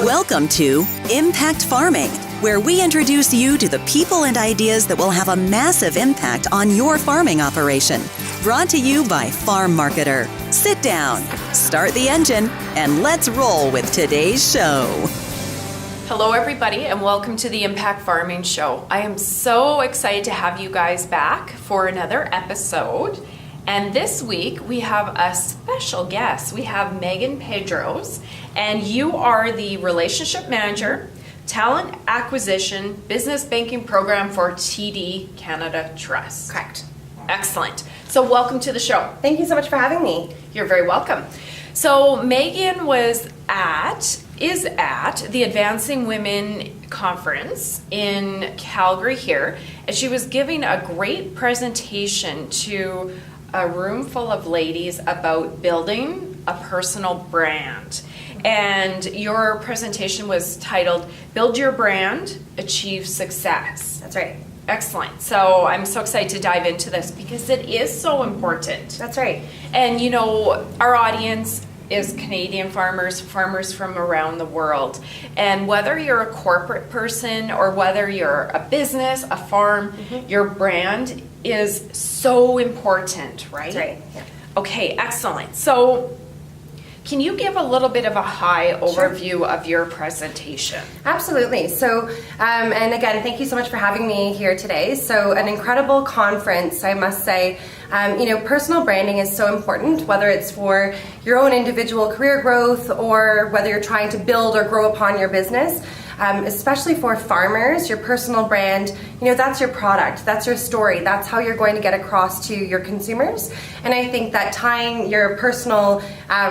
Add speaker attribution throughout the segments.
Speaker 1: Welcome to Impact Farming, where we introduce you to the people and ideas that will have a massive impact on your farming operation. Brought to you by Farm Marketer. Sit down, start the engine, and let's roll with today's show.
Speaker 2: Hello everybody and welcome to the Impact Farming Show. I am so excited to have you guys back for another episode. And this week we have a special guest. We have Meghan Pedros, and you are the Relationship Manager, Talent Acquisition, Business Banking Program for TD Canada Trust.
Speaker 3: Correct.
Speaker 2: Excellent. So welcome to the show.
Speaker 3: Thank you so much for having me.
Speaker 2: You're very welcome. So Meghan is at the Advancing Women Conference in Calgary here, and she was giving a great presentation to a room full of ladies about building a personal brand. And your presentation was titled, Build Your Brand, Achieve Success.
Speaker 3: That's right.
Speaker 2: Excellent. So I'm so excited to dive into this because it is so important.
Speaker 3: That's right.
Speaker 2: And you know, our audience is Canadian farmers from around the world. And whether you're a corporate person or whether you're a business, a farm, your brand is so important, right?
Speaker 3: That's right. Yeah.
Speaker 2: Okay, excellent. So can you give a little bit of a high overview of your presentation?
Speaker 3: Absolutely. So, and again, thank you so much for having me here today. So, an incredible conference, I must say. Personal branding is so important, whether it's for your own individual career growth or whether you're trying to build or grow upon your business. Especially for farmers, your personal brand, that's your product, that's your story, that's how you're going to get across to your consumers. And I think that tying your personal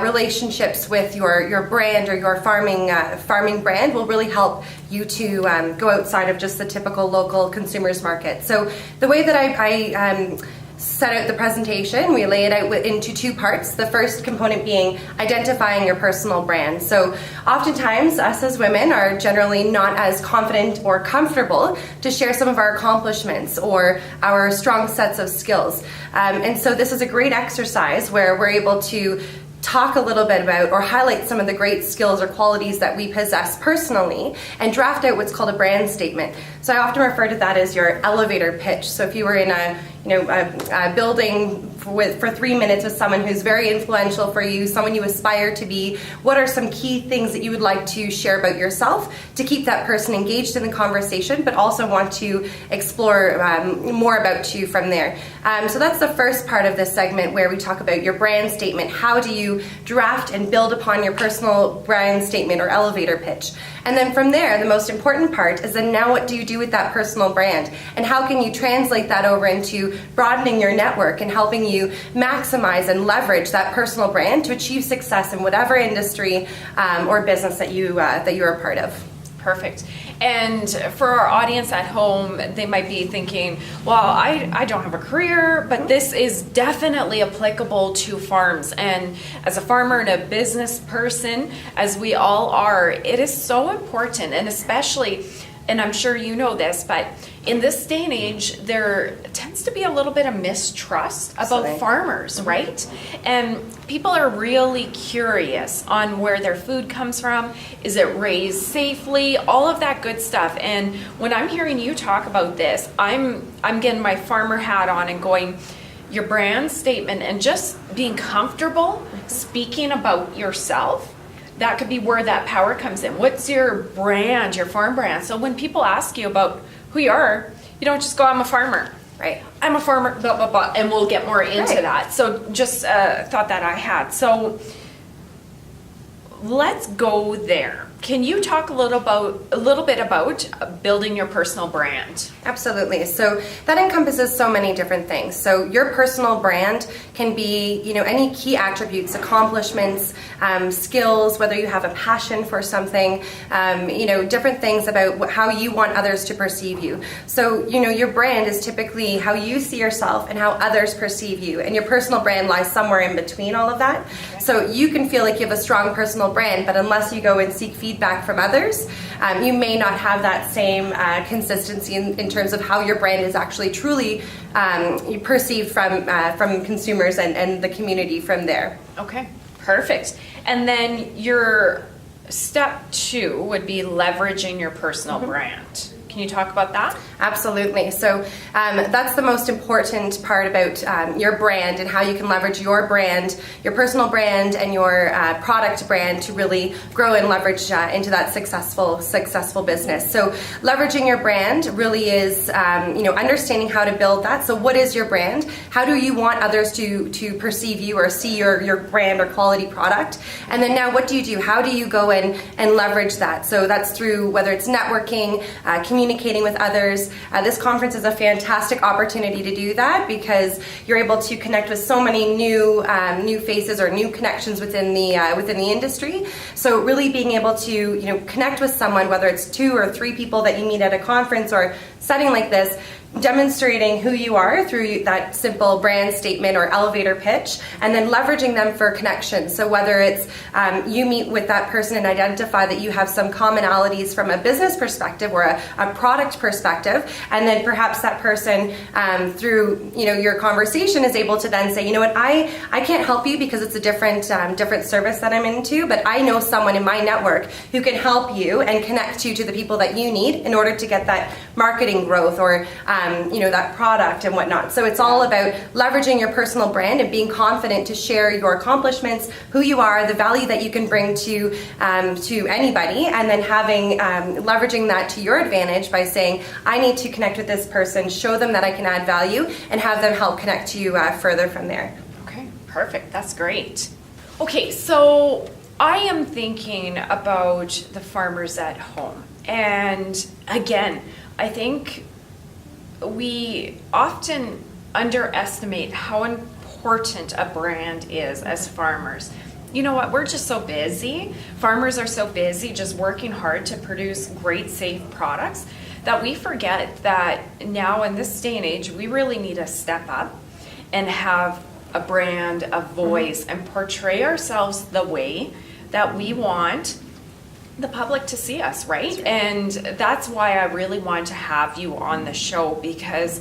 Speaker 3: relationships with your brand or your farming brand will really help you to go outside of just the typical local consumers market. So the way that I set out the presentation, we lay it out into two parts. The first component being identifying your personal brand. So oftentimes us as women are generally not as confident or comfortable to share some of our accomplishments or our strong sets of skills. And so this is a great exercise where we're able to talk a little bit about or highlight some of the great skills or qualities that we possess personally and draft out what's called a brand statement. So I often refer to that as your elevator pitch. So if you were in a building for 3 minutes with someone who's very influential for you, someone you aspire to be, what are some key things that you would like to share about yourself to keep that person engaged in the conversation, but also want to explore more about you from there. So that's the first part of this segment where we talk about your brand statement. How do you draft and build upon your personal brand statement or elevator pitch? And then from there, the most important part is then now what do you do with that personal brand? And how can you translate that over into broadening your network and helping you maximize and leverage that personal brand to achieve success in whatever industry or business that you're a part of.
Speaker 2: Perfect. And for our audience at home, they might be thinking, well, I don't have a career, but this is definitely applicable to farms. And as a farmer and a business person, as we all are, it is so important. And especially, and I'm sure you know this, but in this day and age, there tends to be a little bit of mistrust about farmers, right? And people are really curious on where their food comes from. Is it raised safely? All of that good stuff. And when I'm hearing you talk about this, I'm getting my farmer hat on and going, your brand statement and just being comfortable speaking about yourself, that could be where that power comes in. What's your brand, your farm brand? So when people ask you about who you are, you don't just go, I'm a farmer.
Speaker 3: Right.
Speaker 2: I'm a farmer, blah, blah, blah, and we'll get more into that. So just thought that I had. So let's go there. Can you talk a little bit about building your personal brand?
Speaker 3: Absolutely. So that encompasses so many different things. So your personal brand can be, any key attributes, accomplishments, skills, whether you have a passion for something, different things about how you want others to perceive you. So, your brand is typically how you see yourself and how others perceive you. And your personal brand lies somewhere in between all of that. Okay. So you can feel like you have a strong personal brand, but unless you go and seek feedback from others, you may not have that same consistency in terms of how your brand is actually truly perceived from consumers and the community from there.
Speaker 2: Okay, perfect. And then your step 2 would be leveraging your personal brand. Can you talk about that?
Speaker 3: Absolutely. So that's the most important part about your brand and how you can leverage your brand, your personal brand, and your product brand to really grow and leverage into that successful business. So leveraging your brand really is understanding how to build that. So what is your brand? How do you want others to perceive you or see your brand or quality product? And then now what do you do? How do you go in and leverage that? So that's through whether it's networking, communicating with others. This conference is a fantastic opportunity to do that because you're able to connect with so many new faces or new connections within the industry. So really being able to connect with someone, whether it's 2 or 3 people that you meet at a conference or setting like this, demonstrating who you are through that simple brand statement or elevator pitch, and then leveraging them for connections. So whether it's you meet with that person and identify that you have some commonalities from a business perspective or a product perspective, and then perhaps that person through your conversation is able to then say, you know what, I can't help you because it's a different service that I'm into, but I know someone in my network who can help you and connect you to the people that you need in order to get that marketing growth or that product and whatnot. So it's all about leveraging your personal brand and being confident to share your accomplishments, who you are, the value that you can bring to anybody, and then having leveraging that to your advantage by saying, I need to connect with this person, show them that I can add value, and have them help connect you further from there.
Speaker 2: Okay, perfect. That's great. Okay, so I am thinking about the farmers at home. And again, I think we often underestimate how important a brand is as farmers. You know what, we're just so busy. Farmers are so busy just working hard to produce great, safe products that we forget that now in this day and age, we really need to step up and have a brand, a voice, and portray ourselves the way that we want the public to see us, right? And that's why I really want to have you on the show, because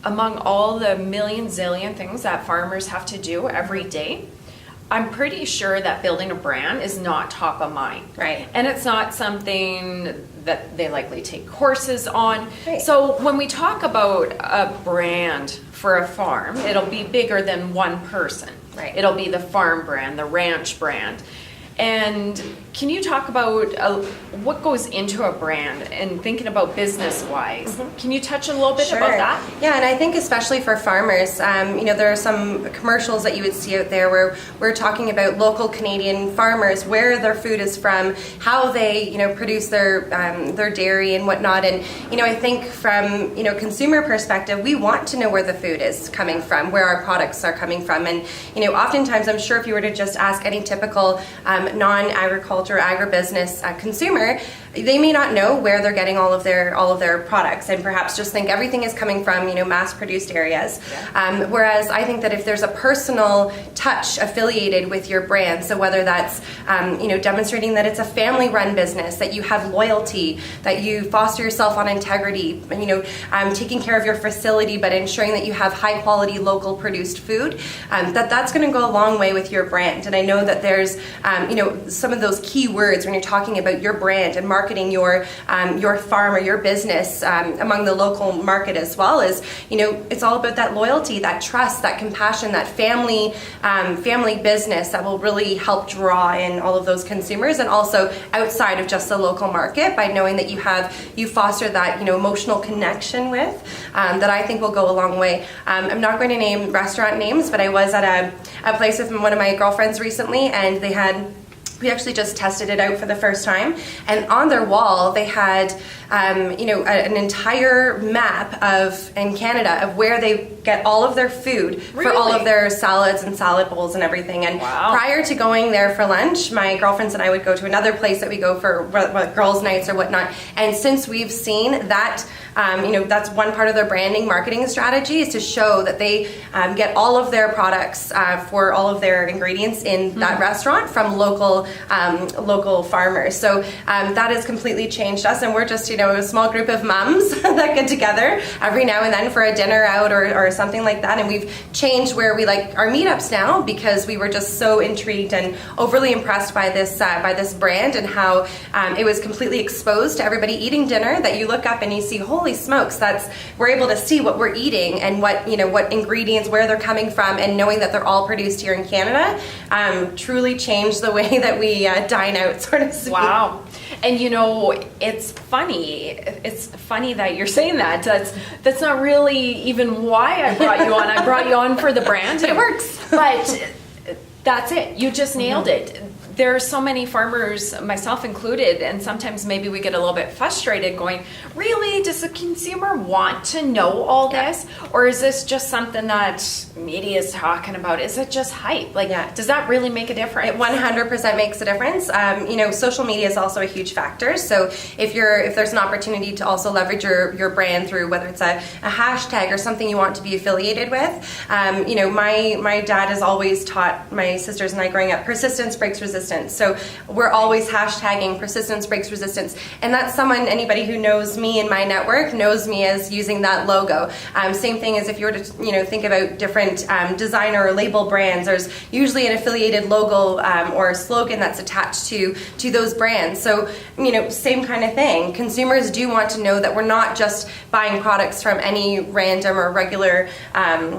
Speaker 2: among all the million zillion things that farmers have to do every day, I'm pretty sure that building a brand is not top of mind.
Speaker 3: Right.
Speaker 2: And it's not something that they likely take courses on.
Speaker 3: Right.
Speaker 2: So when we talk about a brand for a farm, it'll be bigger than one person.
Speaker 3: Right.
Speaker 2: It'll be the farm brand, the ranch brand. And can you talk about what goes into a brand and thinking about business-wise? Can you touch a little bit about that?
Speaker 3: Yeah, and I think especially for farmers, there are some commercials that you would see out there where we're talking about local Canadian farmers, where their food is from, how they, produce their dairy and whatnot. And, I think from, consumer perspective, we want to know where the food is coming from, where our products are coming from. And, oftentimes I'm sure if you were to just ask any typical non-agriculture, agribusiness consumer, they may not know where they're getting all of their products, and perhaps just think everything is coming from mass-produced areas. Yeah. Whereas I think that if there's a personal touch affiliated with your brand, so whether that's demonstrating that it's a family-run business, that you have loyalty, that you foster yourself on integrity, taking care of your facility, but ensuring that you have high-quality, local produced food, that's going to go a long way with your brand. And I know that there's some of those key words when you're talking about your brand and marketing your farm or your business among the local market, as well as it's all about that loyalty, that trust, that compassion, that family business that will really help draw in all of those consumers, and also outside of just the local market, by knowing that you foster that emotional connection with that I think will go a long way. I'm not going to name restaurant names, but I was at a place with one of my girlfriends recently, and we actually just tested it out for the first time, and on their wall they had an entire map in Canada of where they get all of their food. Really? For all of their salads and salad bowls and everything. And prior to going there for lunch, my girlfriends and I would go to another place that we go for girls' nights or whatnot. And since we've seen that, that's one part of their branding marketing strategy, is to show that they get all of their products for all of their ingredients in that restaurant from local local farmers. So that has completely changed us, and we're just, you know, a small group of mums that get together every now and then for a dinner out or something like that. And we've changed where we like our meetups now because we were just so intrigued and overly impressed by this brand and how it was completely exposed to everybody eating dinner, that you look up and you see, holy smokes, we're able to see what we're eating and what ingredients, where they're coming from, and knowing that they're all produced here in Canada truly changed the way that we dine out, sort of speak.
Speaker 2: Wow. And you know, it's funny that you're saying that. That's not really even why I brought you on. I brought you on for the brand.
Speaker 3: But it works.
Speaker 2: But that's it. You just nailed it. There are so many farmers, myself included, and sometimes maybe we get a little bit frustrated going, really, does the consumer want to know all this? Or is this just something that media is talking about? Is it just hype? Like, does that really make a difference?
Speaker 3: It 100% makes a difference. You know, social media is also a huge factor. So if there's an opportunity to also leverage your brand through whether it's a hashtag or something you want to be affiliated with, you know, my dad has always taught my sisters and I growing up, persistence breaks resistance. So we're always hashtagging persistence breaks resistance. And that's anybody who knows me in my network knows me as using that logo. Same thing as if you were to, you know, think about different designer or label brands, there's usually an affiliated logo or a slogan that's attached to those brands. So, you know, same kind of thing. Consumers do want to know that we're not just buying products from any random or regular,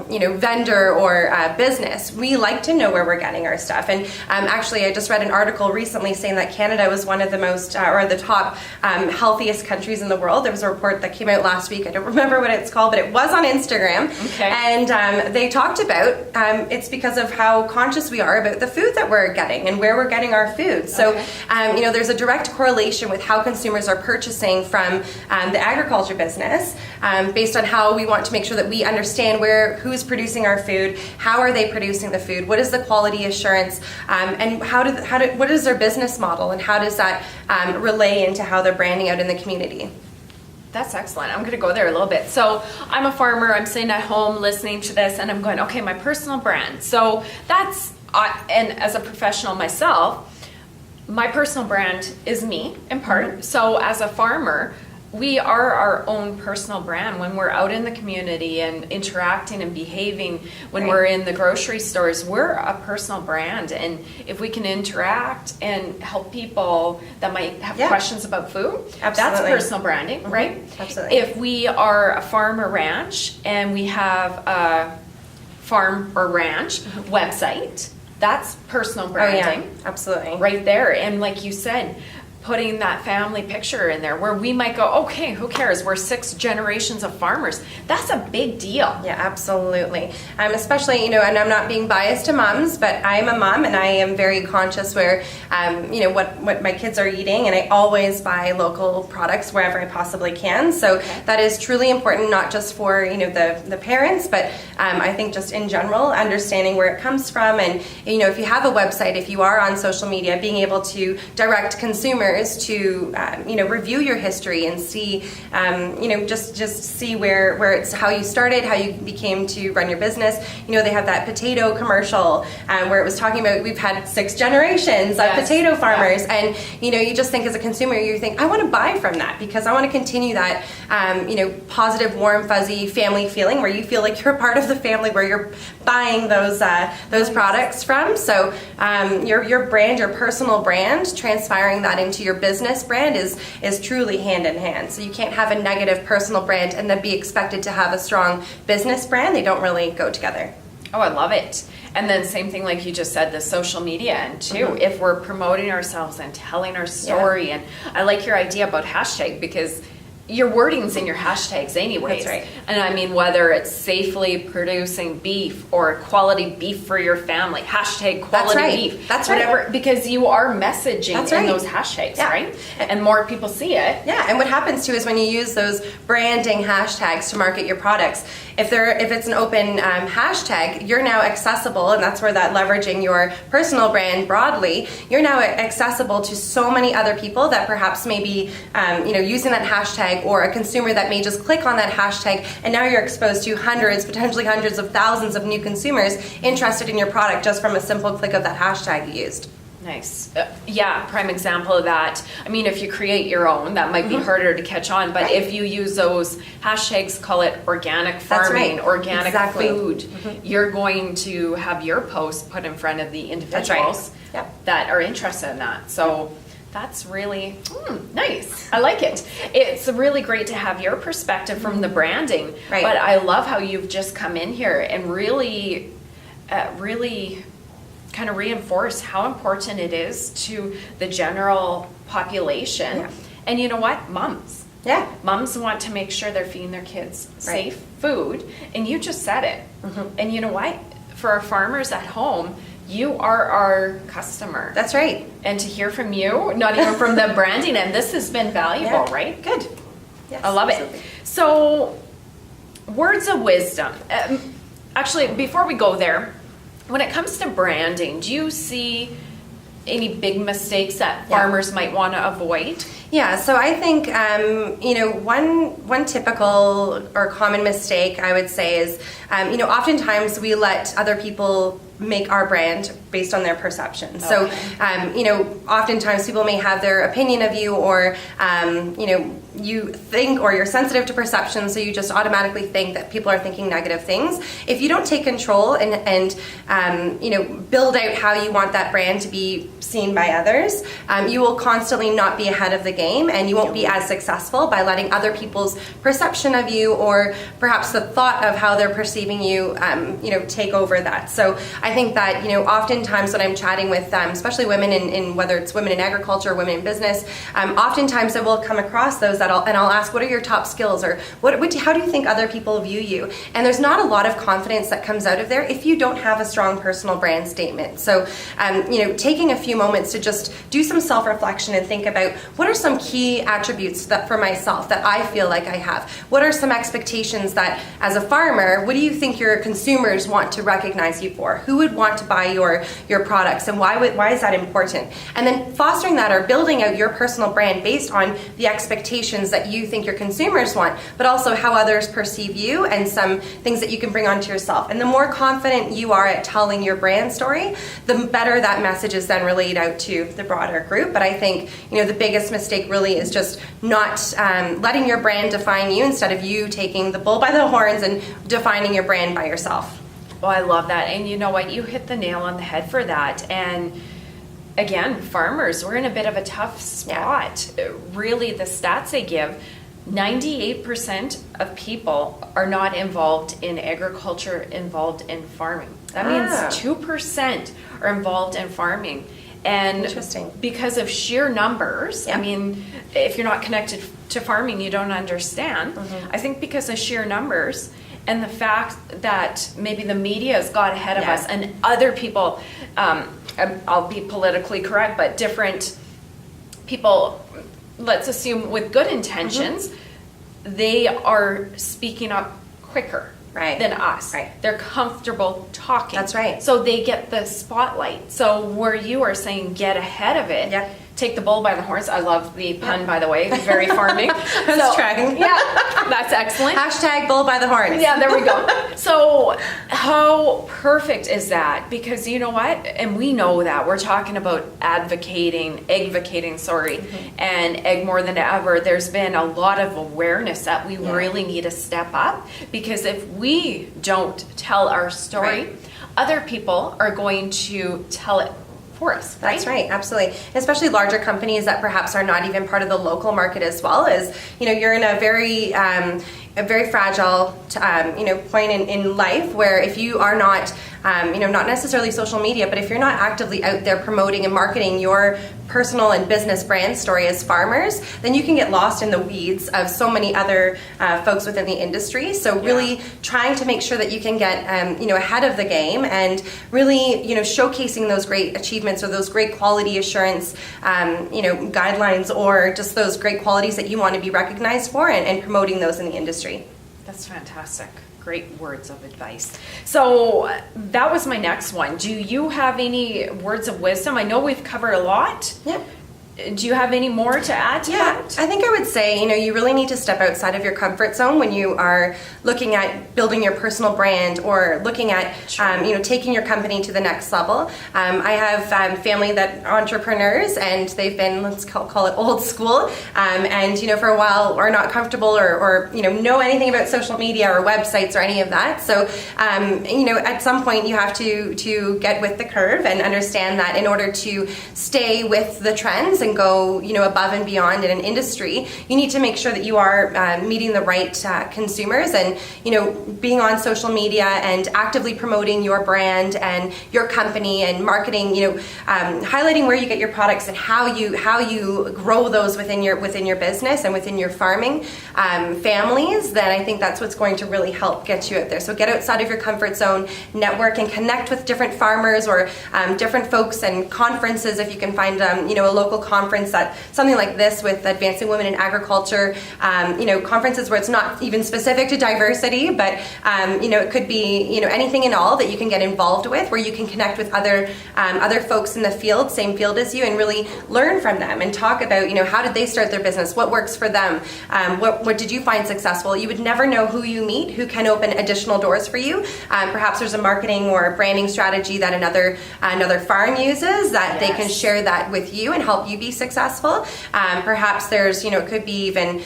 Speaker 3: you know, vendor or business. We like to know where we're getting our stuff. And actually, I just read an article recently saying that Canada was one of the most or the top healthiest countries in the world. There was a report that came out last week. I don't remember what it's called, but it was on Instagram.
Speaker 2: Okay.
Speaker 3: And they talked about it's because of how conscious we are about the food that we're getting and where we're getting our food. So, you know, there's a direct correlation with how consumers are purchasing from the agriculture business based on how we want to make sure that we understand who's producing our food, how are they producing the food, what is the quality assurance, and what is their business model, and how does that relay into how they're branding out in the community.
Speaker 2: That's excellent. I'm going to go there a little bit. So I'm a farmer. I'm sitting at home listening to this, and I'm going, okay, my personal brand. So that's, and as a professional myself, my personal brand is me in part. So as a farmer, we are our own personal brand when we're out in the community and interacting and behaving. When we're in the grocery stores, we're a personal brand. And if we can interact and help people that might have questions about food, that's personal branding, right?
Speaker 3: Absolutely.
Speaker 2: If we are a farm or ranch and we have a farm or ranch website, that's personal branding.
Speaker 3: Oh, yeah. Absolutely.
Speaker 2: Right there. And like you said, putting that family picture in there where we might go, okay, who cares? We're 6 generations of farmers. That's a big deal.
Speaker 3: Yeah, absolutely. Especially, you know, and I'm not being biased to moms, but I'm a mom and I am very conscious where, you know, what my kids are eating, and I always buy local products wherever I possibly can. So that is truly important, not just for, you know, the parents, but I think just in general, understanding where it comes from. And, you know, if you have a website, if you are on social media, being able to direct consumers to you know, review your history and see you know, just see where it's how you started, how you became to run your business. You know, they have that potato commercial where it was talking about we've had 6 generations of potato farmers, and you know, you just think as a consumer, you think I want to buy from that because I want to continue that you know, positive, warm, fuzzy family feeling where you feel like you're a part of the family where you're buying those products from. So your brand, your personal brand, transferring that into your business brand is truly hand in hand. So you can't have a negative personal brand and then be expected to have a strong business brand. They don't really go together.
Speaker 2: Oh, I love it. And then same thing like you just said, the social media end too. If we're promoting ourselves and telling our story, and I like your idea about hashtag because your wording's in your hashtags anyways.
Speaker 3: That's right.
Speaker 2: And I mean, whether it's safely producing beef or quality beef for your family, hashtag quality beef.
Speaker 3: That's
Speaker 2: whatever,
Speaker 3: right.
Speaker 2: Because you are messaging in those hashtags, right? And more people see it.
Speaker 3: Yeah, and what happens too is when you use those branding hashtags to market your products, if it's an open hashtag, you're now accessible, and that's where that leveraging your personal brand broadly, you're now accessible to so many other people that perhaps may be you know, using that hashtag, or a consumer that may just click on that hashtag, and now you're exposed to potentially hundreds of thousands of new consumers interested in your product just from a simple click of that hashtag you used.
Speaker 2: Nice. Yeah, prime example of that. I mean, if you create your own, that might be harder to catch on. But if you use those hashtags, call it organic farming, organic food, you're going to have your post put in front of the individuals that are interested in that. So that's really nice. I like it. It's really great to have your perspective from the branding. But I love how you've just come in here and really kind of reinforce how important it is to the general population. And you know what? Moms. Moms want to make sure they're feeding their kids safe food. And you just said it. And you know what? For our farmers at home, you are our customer.
Speaker 3: That's right.
Speaker 2: And to hear from you, not even from the branding end, this has been valuable, right?
Speaker 3: Good. Yes,
Speaker 2: I love it. So, words of wisdom. Actually, before we go there, when it comes to branding, do you see any big mistakes that farmers might want to avoid?
Speaker 3: Yeah, so I think one typical or common mistake I would say is oftentimes we let other people make our brand based on their perception. So oftentimes people may have their opinion of you, or you think, or you're sensitive to perception, so you just automatically think that people are thinking negative things. If you don't take control and build out how you want that brand to be seen by others, you will constantly not be ahead of the game, and you won't be as successful by letting other people's perception of you, or perhaps the thought of how they're perceiving you, take over that. So I think that oftentimes when I'm chatting with especially women in whether it's women in agriculture or women in business, oftentimes I will come across those and I'll ask, what are your top skills, or how do you think other people view you? And there's not a lot of confidence that comes out of there if you don't have a strong personal brand statement. So taking a few moments to just do some self-reflection and think about what are some key attributes that for myself that I feel like I have. What are some expectations that as a farmer, what do you think your consumers want to recognize you for? Who would want to buy your products, and why is that important? And then fostering that, or building out your personal brand based on the expectations that you think your consumers want, but also how others perceive you and some things that you can bring onto yourself. And the more confident you are at telling your brand story, the better that message is then relayed out to the broader group. But I think the biggest mistake really is just not letting your brand define you, instead of you taking the bull by the horns and defining your brand by yourself.
Speaker 2: Oh, I love that. And you know what? You hit the nail on the head for that. And again, farmers, we're in a bit of a tough spot. Really, the stats they give, 98% of people are not involved in agriculture, involved in farming. That means 2% are involved in farming. And because of sheer numbers, I mean, if you're not connected to farming, you don't understand. I think because of sheer numbers, and the fact that maybe the media has got ahead of us, and other people, I'll be politically correct, but different people, let's assume with good intentions, they are speaking up quicker than us. They're comfortable talking.
Speaker 3: That's right.
Speaker 2: So they get the spotlight. So where you are saying get ahead of it, take the bull by the horns. I love the pun, by the way. Very farming.
Speaker 3: I was trying.
Speaker 2: Yeah, that's excellent.
Speaker 3: Hashtag bull by the horns.
Speaker 2: Yeah, there we go. So how perfect is that? Because you know what? And we know that. We're talking about advocating, and egg more than ever. There's been a lot of awareness that we really need to step up, because if we don't tell our story, other people are going to tell it for us.
Speaker 3: That's right, absolutely. Especially larger companies that perhaps are not even part of the local market as well. As you're in a very fragile point in life, where if you are not not necessarily social media, but if you're not actively out there promoting and marketing your personal and business brand story as farmers, then you can get lost in the weeds of so many other folks within the industry. So really trying to make sure that you can get ahead of the game, and really showcasing those great achievements, or those great quality assurance guidelines, or just those great qualities that you want to be recognized for, and promoting those in the industry.
Speaker 2: That's fantastic. Great words of advice. So that was my next one. Do you have any words of wisdom? I know we've covered a lot.
Speaker 3: Yep.
Speaker 2: do you have any more to add to that?
Speaker 3: I think I would say, you really need to step outside of your comfort zone when you are looking at building your personal brand or looking at, taking your company to the next level. I have family that are entrepreneurs, and they've been, let's call it old school, and, for a while are not comfortable or know anything about social media or websites or any of that. So, at some point you have to get with the curve and understand that in order to stay with the trends and go, above and beyond in an industry, you need to make sure that you are meeting the right consumers and, being on social media and actively promoting your brand and your company and marketing, highlighting where you get your products and how you grow those within your business and within your farming families. Then I think that's what's going to really help get you out there. So get outside of your comfort zone, network and connect with different farmers or different folks and conferences. If you can find a local conference, that something like this with Advancing Women in Agriculture, conferences where it's not even specific to diversity, but it could be anything and all that you can get involved with, where you can connect with other folks in the field, same field as you, and really learn from them and talk about how did they start their business, what works for them, what did you find successful. You would never know who you meet who can open additional doors for you. Perhaps there's a marketing or branding strategy that another farm uses that they can share that with you and help you be successful. Perhaps there's it could be even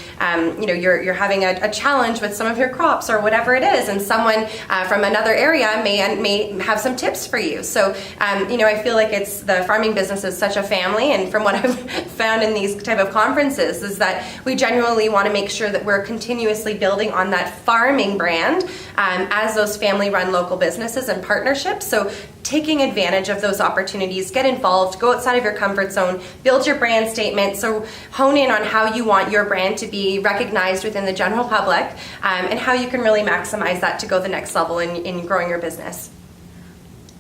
Speaker 3: you're having a challenge with some of your crops or whatever it is, and someone from another area may have some tips for you. So I feel like it's the farming business is such a family, and from what I've found in these type of conferences is that we genuinely want to make sure that we're continuously building on that farming brand as those family-run local businesses and partnerships. So taking advantage of those opportunities, get involved, go outside of your comfort zone, build your brand statement. So hone in on how you want your brand to be recognized within the general public, and how you can really maximize that to go the next level in growing your business.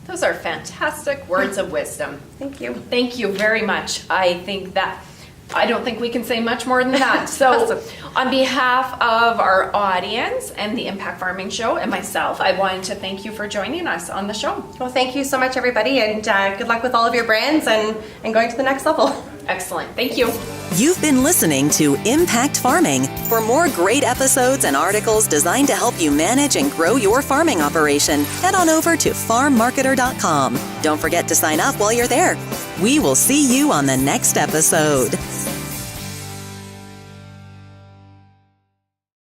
Speaker 2: Those are fantastic words of wisdom.
Speaker 3: Thank you.
Speaker 2: Thank you very much. I don't think we can say much more than that. So
Speaker 3: Awesome.
Speaker 2: On behalf of our audience and the Impact Farming Show and myself, I wanted to thank you for joining us on the show.
Speaker 3: Well, thank you so much, everybody, and good luck with all of your brands and going to the next level.
Speaker 2: Excellent. Thank you.
Speaker 1: You've been listening to Impact Farming. For more great episodes and articles designed to help you manage and grow your farming operation, head on over to farmmarketer.com. Don't forget to sign up while you're there. We will see you on the next episode.